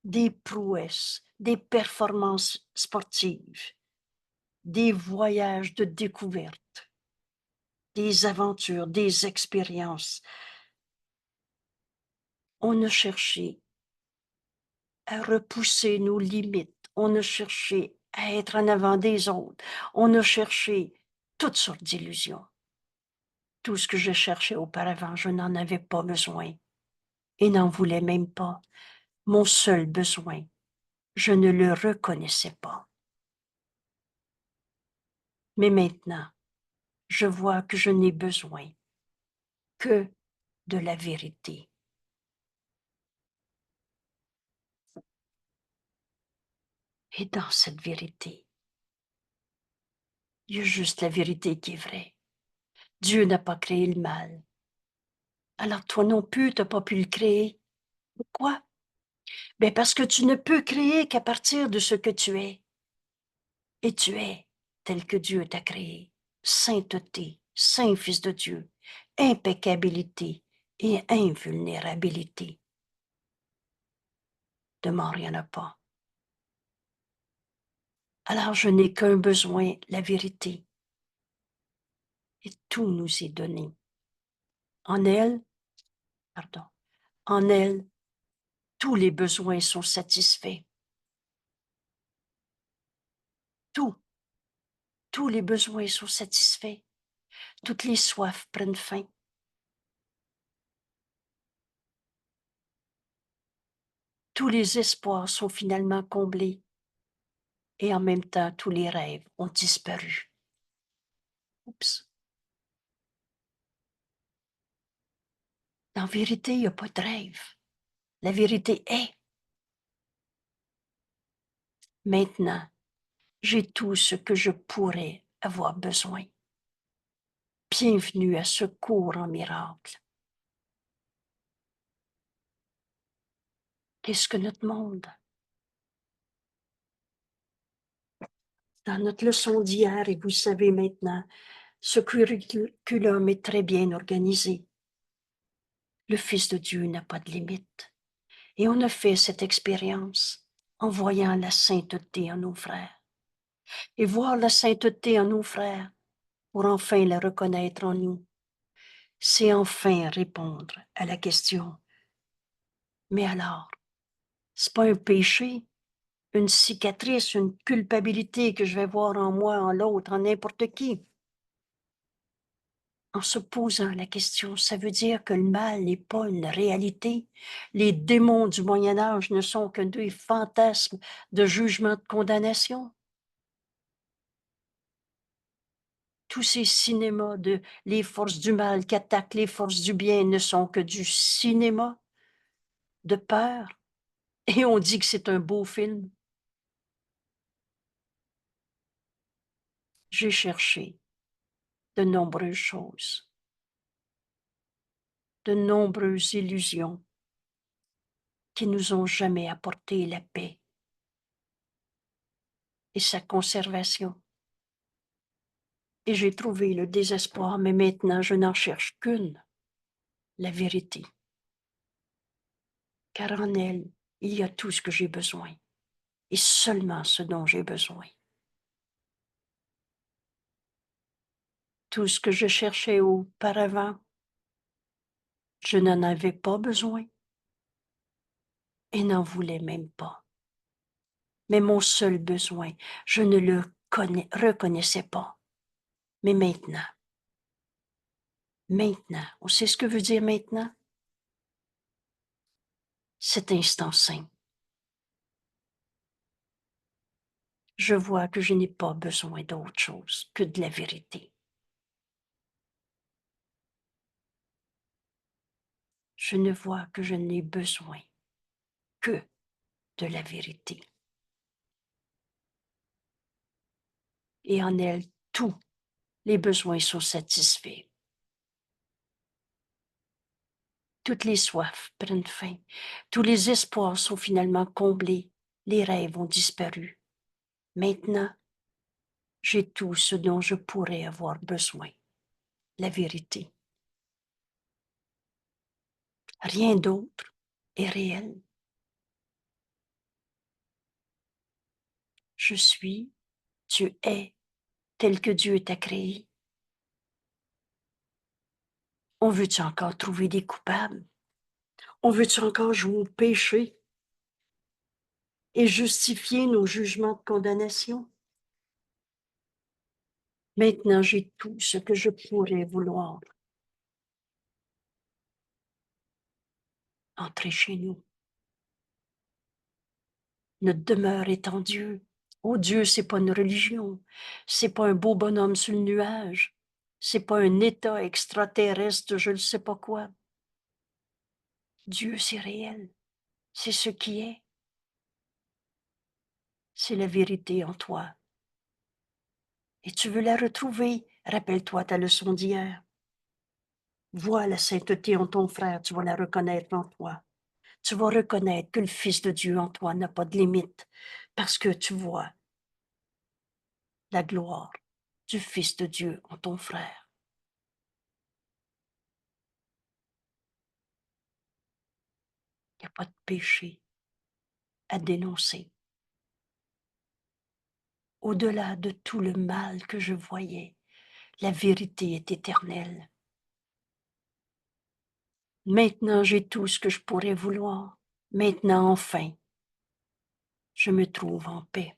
des prouesses, des performances sportives, des voyages de découverte, des aventures, des expériences. On a cherché à repousser nos limites, on a cherché à être en avant des autres, on a cherché toutes sortes d'illusions. Tout ce que je cherchais auparavant, je n'en avais pas besoin et n'en voulais même pas. Mon seul besoin, je ne le reconnaissais pas. Mais maintenant, je vois que je n'ai besoin que de la vérité. Et dans cette vérité, il y a juste la vérité qui est vraie. Dieu n'a pas créé le mal. Alors toi non plus, tu n'as pas pu le créer. Pourquoi? Ben parce que tu ne peux créer qu'à partir de ce que tu es. Et tu es tel que Dieu t'a créé. Sainteté, saint fils de Dieu, impeccabilité et invulnérabilité. De mort, il n'y en a pas. Alors je n'ai qu'un besoin, la vérité. Et tout nous est donné. En elle, pardon. En elle, tous les besoins sont satisfaits. Tous les besoins sont satisfaits. Toutes les soifs prennent fin. Tous les espoirs sont finalement comblés. Et en même temps, tous les rêves ont disparu. Oups. En vérité, il n'y a pas de rêve. La vérité est. Maintenant, j'ai tout ce que je pourrais avoir besoin. Bienvenue à ce cours en miracle. Qu'est-ce que notre monde? Dans notre leçon d'hier, et vous savez maintenant, ce curriculum est très bien organisé. Le Fils de Dieu n'a pas de limite. Et on a fait cette expérience en voyant la sainteté en nos frères. Et voir la sainteté en nos frères pour enfin la reconnaître en nous, c'est enfin répondre à la question. Mais alors, c'est pas un péché, une cicatrice, une culpabilité que je vais voir en moi, en l'autre, en n'importe qui. En se posant la question, ça veut dire que le mal n'est pas une réalité. Les démons du Moyen Âge ne sont que des fantasmes de jugement, de condamnation. Tous ces cinémas de les forces du mal qui attaquent les forces du bien ne sont que du cinéma de peur. Et on dit que c'est un beau film. J'ai cherché de nombreuses choses, de nombreuses illusions qui nous ont jamais apporté la paix et sa conservation. Et j'ai trouvé le désespoir, mais maintenant je n'en cherche qu'une, la vérité. Car en elle, il y a tout ce que j'ai besoin, et seulement ce dont j'ai besoin. Tout ce que je cherchais auparavant, je n'en avais pas besoin et n'en voulais même pas. Mais mon seul besoin, je ne le reconnaissais pas. Mais maintenant, on sait ce que veut dire maintenant? Cet instant saint. Je vois que je n'ai pas besoin d'autre chose que de la vérité. Je ne vois que je n'ai besoin que de la vérité. Et en elle, tous les besoins sont satisfaits. Toutes les soifs prennent fin. Tous les espoirs sont finalement comblés. Les rêves ont disparu. Maintenant, j'ai tout ce dont je pourrais avoir besoin. La vérité. Rien d'autre est réel. Je suis, tu es, tel que Dieu t'a créé. On veut-tu encore trouver des coupables? On veut-tu encore jouer au péché et justifier nos jugements de condamnation? Maintenant, j'ai tout ce que je pourrais vouloir. Entrez chez nous. Notre demeure est en Dieu. Oh Dieu, c'est pas une religion. C'est pas un beau bonhomme sur le nuage. C'est pas un état extraterrestre, je ne sais pas quoi. Dieu, c'est réel. C'est ce qui est. C'est la vérité en toi. Et tu veux la retrouver. Rappelle-toi ta leçon d'hier. Vois la sainteté en ton frère, tu vas la reconnaître en toi. Tu vas reconnaître que le Fils de Dieu en toi n'a pas de limite parce que tu vois la gloire du Fils de Dieu en ton frère. Il n'y a pas de péché à dénoncer. Au-delà de tout le mal que je voyais, la vérité est éternelle. Maintenant, j'ai tout ce que je pourrais vouloir. Maintenant, enfin, je me trouve en paix.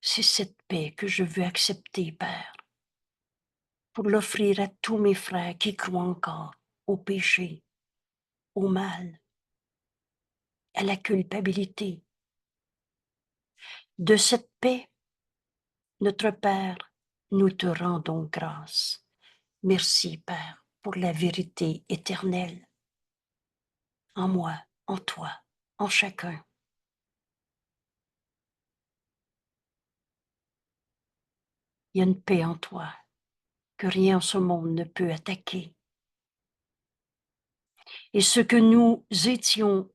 C'est cette paix que je veux accepter, Père, pour l'offrir à tous mes frères qui croient encore au péché, au mal, à la culpabilité. De cette paix, notre Père, nous te rendons grâce. Merci, Père, pour la vérité éternelle en moi, en toi, en chacun. Il y a une paix en toi que rien en ce monde ne peut attaquer. Et ce que nous étions,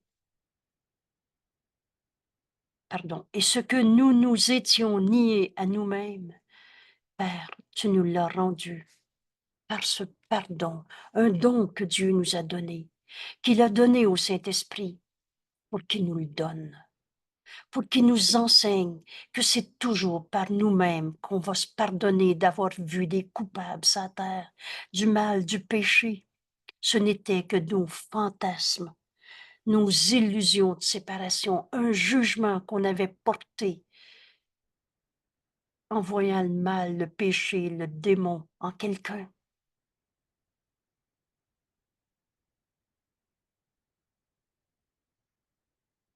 et ce que nous étions niés à nous-mêmes, Père, tu nous l'as rendu par ce pardon, un don que Dieu nous a donné, qu'il a donné au Saint-Esprit pour qu'il nous le donne, pour qu'il nous enseigne que c'est toujours par nous-mêmes qu'on va se pardonner d'avoir vu des coupables sur la terre, du mal, du péché. Ce n'était que nos fantasmes, nos illusions de séparation, un jugement qu'on avait porté en voyant le mal, le péché, le démon en quelqu'un.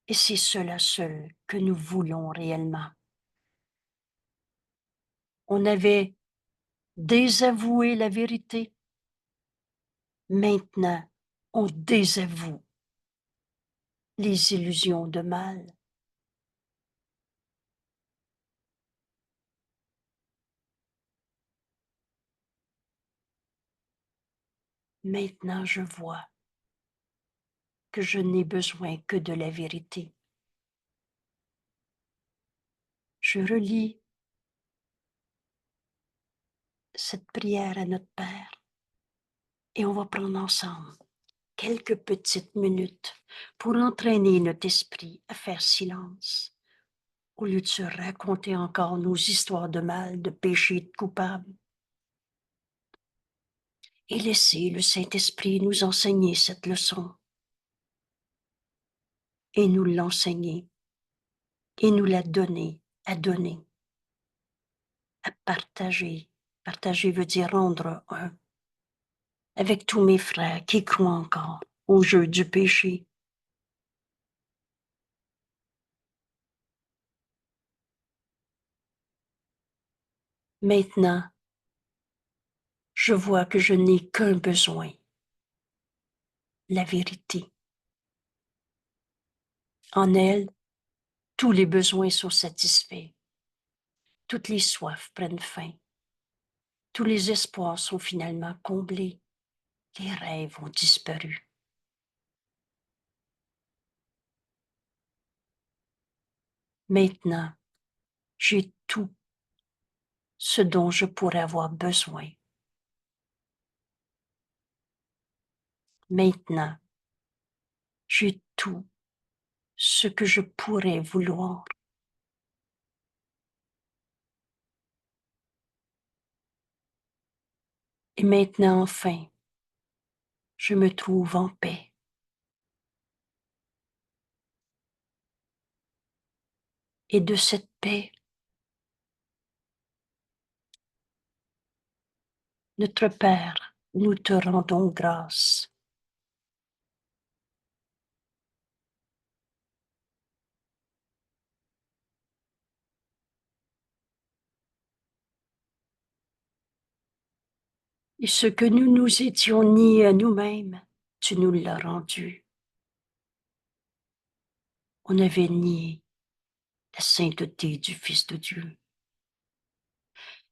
Et c'est cela seul que nous voulons réellement. On avait désavoué la vérité. Maintenant, on désavoue les illusions de mal. Maintenant, je vois que je n'ai besoin que de la vérité. Je relis cette prière à notre Père et on va prendre ensemble quelques petites minutes pour entraîner notre esprit à faire silence au lieu de se raconter encore nos histoires de mal, de péché, de coupables, et laisser le Saint-Esprit nous enseigner cette leçon et nous l'enseigner et nous la donner, à donner, à partager. Partager veut dire rendre un avec tous mes frères qui croient encore au jeu du péché. Maintenant, je vois que je n'ai qu'un besoin, la vérité. En elle, tous les besoins sont satisfaits, toutes les soifs prennent fin, tous les espoirs sont finalement comblés, les rêves ont disparu. Maintenant, j'ai tout ce dont je pourrais avoir besoin. Maintenant, j'ai tout ce que je pourrais vouloir. Et maintenant, enfin, je me trouve en paix. Et de cette paix, notre Père, nous te rendons grâce. Et ce que nous étions niés à nous-mêmes, tu nous l'as rendu. On avait nié la sainteté du Fils de Dieu.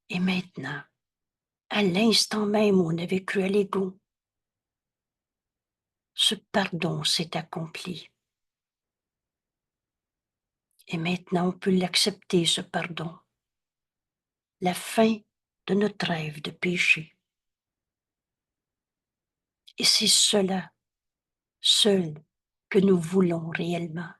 Et maintenant, à l'instant même où on avait cru à l'ego, ce pardon s'est accompli. Et maintenant, on peut l'accepter, ce pardon. La fin de notre rêve de péché. Et c'est cela, seul, que nous voulons réellement.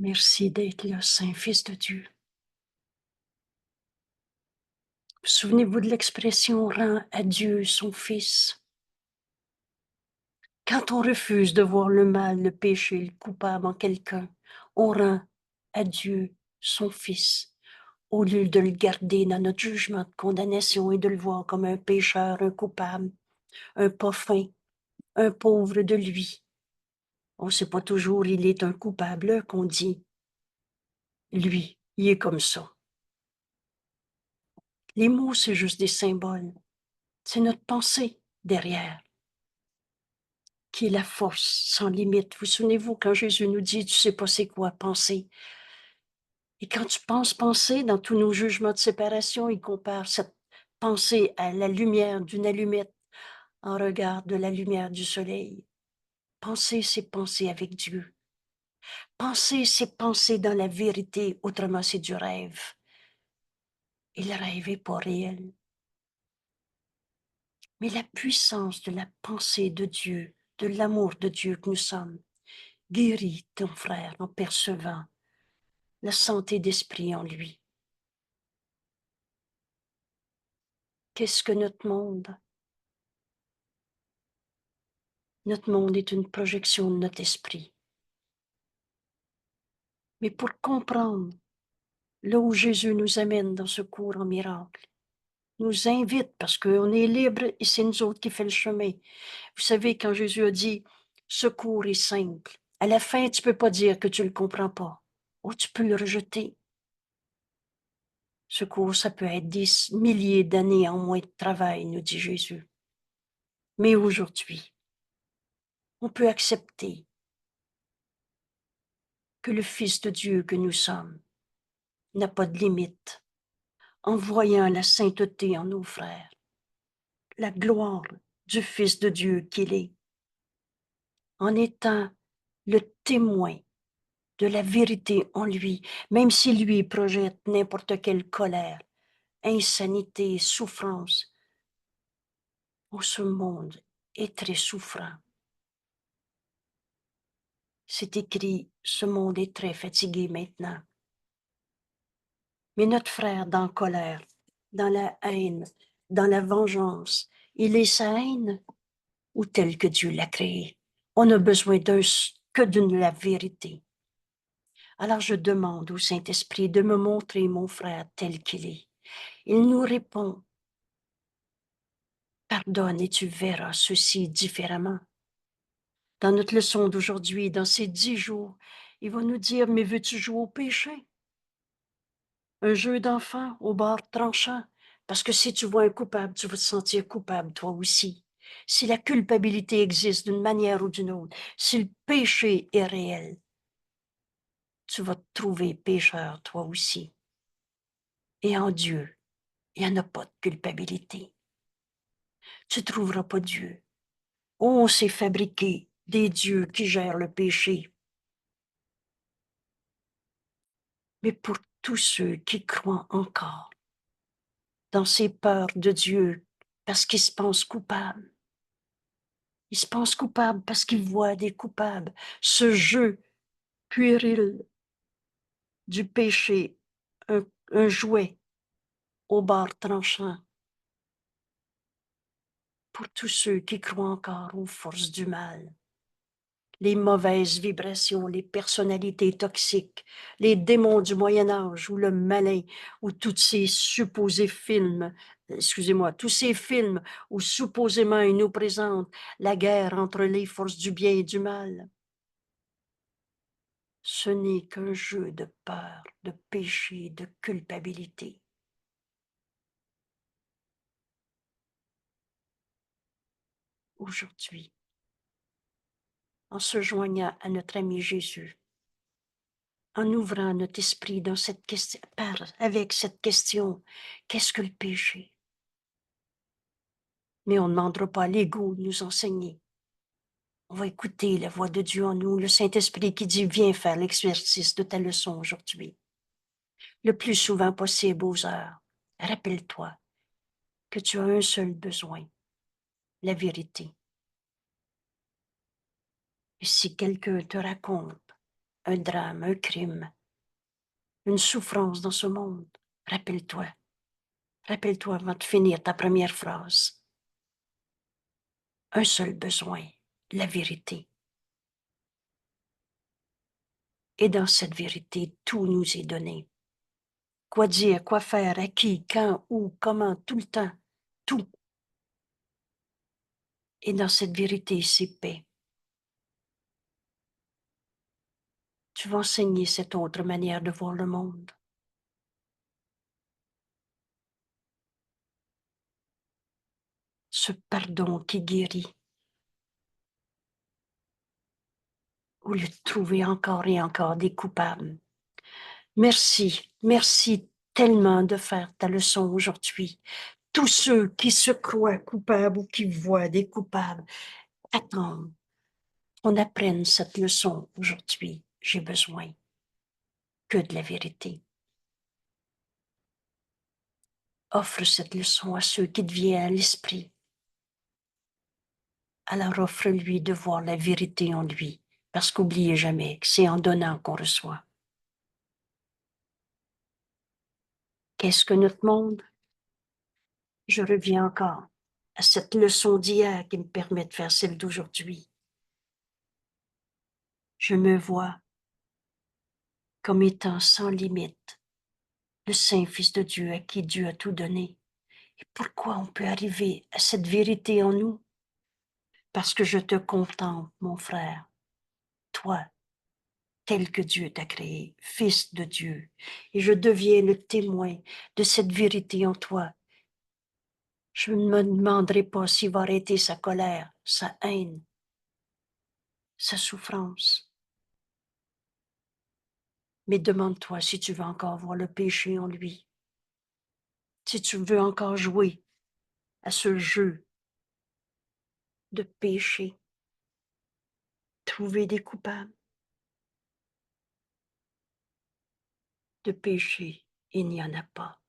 Merci d'être là, Saint-Fils de Dieu. Souvenez-vous de l'expression « rend à Dieu son Fils ». Quand on refuse de voir le mal, le péché, le coupable en quelqu'un, on rend à Dieu son Fils, au lieu de le garder dans notre jugement de condamnation et de le voir comme un pécheur, un coupable, un pas fin, un pauvre de lui. On ne sait pas toujours il est un coupable qu'on dit. Lui, il est comme ça. Les mots, c'est juste des symboles. C'est notre pensée derrière qui est la force sans limite. Vous souvenez-vous quand Jésus nous dit, tu sais pas c'est quoi penser. Et quand tu penses penser, dans tous nos jugements de séparation, il compare cette pensée à la lumière d'une allumette en regard de la lumière du soleil. Penser, c'est penser avec Dieu. Penser, c'est penser dans la vérité, autrement c'est du rêve. Et le rêve n'est pas réel. Mais la puissance de la pensée de Dieu, de l'amour de Dieu que nous sommes, guérit ton frère en percevant la santé d'esprit en lui. Qu'est-ce que notre monde? Notre monde est une projection de notre esprit. Mais pour comprendre là où Jésus nous amène dans ce cours en miracle, nous invite parce qu'on est libre et c'est nous autres qui fait le chemin. Vous savez, quand Jésus a dit « ce cours est simple », à la fin, tu ne peux pas dire que tu ne le comprends pas. Ou tu peux le rejeter. Ce cours, ça peut être des milliers d'années en moins de travail, nous dit Jésus. Mais aujourd'hui, on peut accepter que le Fils de Dieu que nous sommes n'a pas de limite en voyant la sainteté en nos frères, la gloire du Fils de Dieu qu'il est, en étant le témoin de la vérité en lui, même si lui projette n'importe quelle colère, insanité, souffrance. Oh, ce monde est très souffrant. C'est écrit, ce monde est très fatigué maintenant. Mais notre frère dans la colère, dans la haine, dans la vengeance, il est sa haine ou tel que Dieu l'a créé. On a besoin que de la vérité. Alors je demande au Saint-Esprit de me montrer mon frère tel qu'il est. Il nous répond, pardonne et tu verras ceci différemment. Dans notre leçon d'aujourd'hui, dans ces 10 jours, il va nous dire, mais veux-tu jouer au péché? Un jeu d'enfant au bord tranchant. Parce que si tu vois un coupable, tu vas te sentir coupable toi aussi. Si la culpabilité existe d'une manière ou d'une autre, si le péché est réel, tu vas te trouver pécheur toi aussi. Et en Dieu, il n'y en a pas de culpabilité. Tu ne trouveras pas Dieu. On s'est fabriqué des dieux qui gèrent le péché. Mais pour tous ceux qui croient encore dans ces peurs de Dieu, parce qu'ils se pensent coupables, ils se pensent coupables parce qu'ils voient des coupables, ce jeu puéril du péché, un jouet au bord tranchant, pour tous ceux qui croient encore aux forces du mal. Les mauvaises vibrations, les personnalités toxiques, les démons du Moyen-Âge ou le malin, ou tous ces supposés films, excusez-moi, tous ces films où supposément ils nous présentent la guerre entre les forces du bien et du mal. Ce n'est qu'un jeu de peur, de péché, de culpabilité. Aujourd'hui, en se joignant à notre ami Jésus, en ouvrant notre esprit dans cette question, avec cette question, qu'est-ce que le péché? Mais on ne demandera pas à l'ego de nous enseigner. On va écouter la voix de Dieu en nous, le Saint-Esprit qui dit, viens faire l'exercice de ta leçon aujourd'hui. Le plus souvent possible aux heures, rappelle-toi que tu as un seul besoin, la vérité. Et si quelqu'un te raconte un drame, un crime, une souffrance dans ce monde. Rappelle-toi avant de finir ta première phrase. Un seul besoin, la vérité. Et dans cette vérité, tout nous est donné. Quoi dire, quoi faire, à qui, quand, où, comment, tout le temps, tout. Et dans cette vérité, c'est paix. Tu vas enseigner cette autre manière de voir le monde. Ce pardon qui guérit. Au lieu de trouver encore et encore des coupables. Merci tellement de faire ta leçon aujourd'hui. Tous ceux qui se croient coupables ou qui voient des coupables, attendent qu'on apprenne cette leçon aujourd'hui. J'ai besoin que de la vérité. Offre cette leçon à ceux qui te viennent à l'esprit. Alors offre-lui de voir la vérité en lui, parce qu'oubliez jamais que c'est en donnant qu'on reçoit. Qu'est-ce que notre monde? Je reviens encore à cette leçon d'hier qui me permet de faire celle d'aujourd'hui. Je me vois comme étant sans limite, le Saint-Fils de Dieu à qui Dieu a tout donné. Et pourquoi on peut arriver à cette vérité en nous? Parce que je te contemple, mon frère, toi, tel que Dieu t'a créé, Fils de Dieu, et je deviens le témoin de cette vérité en toi. Je ne me demanderai pas s'il va arrêter sa colère, sa haine, sa souffrance. Mais demande-toi si tu veux encore voir le péché en lui, si tu veux encore jouer à ce jeu de péché, trouver des coupables de péché, il n'y en a pas.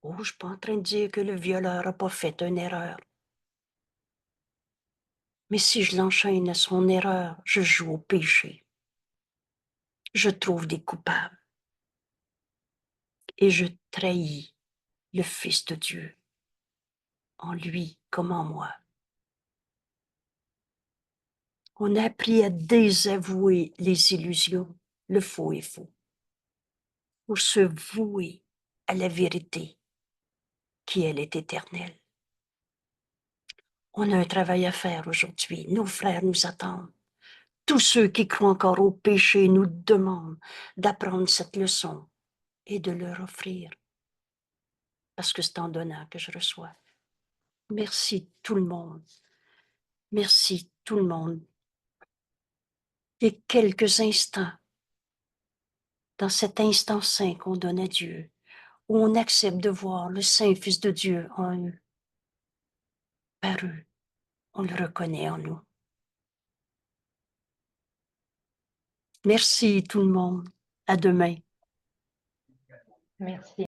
Oh, je ne suis pas en train de dire que le violeur n'a pas fait une erreur. Mais si je l'enchaîne à son erreur, je joue au péché. Je trouve des coupables. Et je trahis le Fils de Dieu, en lui comme en moi. On a appris à désavouer les illusions, le faux est faux, pour se vouer à la vérité, qui elle est éternelle. On a un travail à faire aujourd'hui. Nos frères nous attendent. Tous ceux qui croient encore au péché nous demandent d'apprendre cette leçon et de leur offrir, parce que c'est en donnant que je reçois. Merci tout le monde. Merci tout le monde. Et quelques instants, dans cet instant saint qu'on donne à Dieu, où on accepte de voir le Saint-Fils de Dieu en eux, par eux, on le reconnaît en nous. Merci tout le monde. À demain. Merci.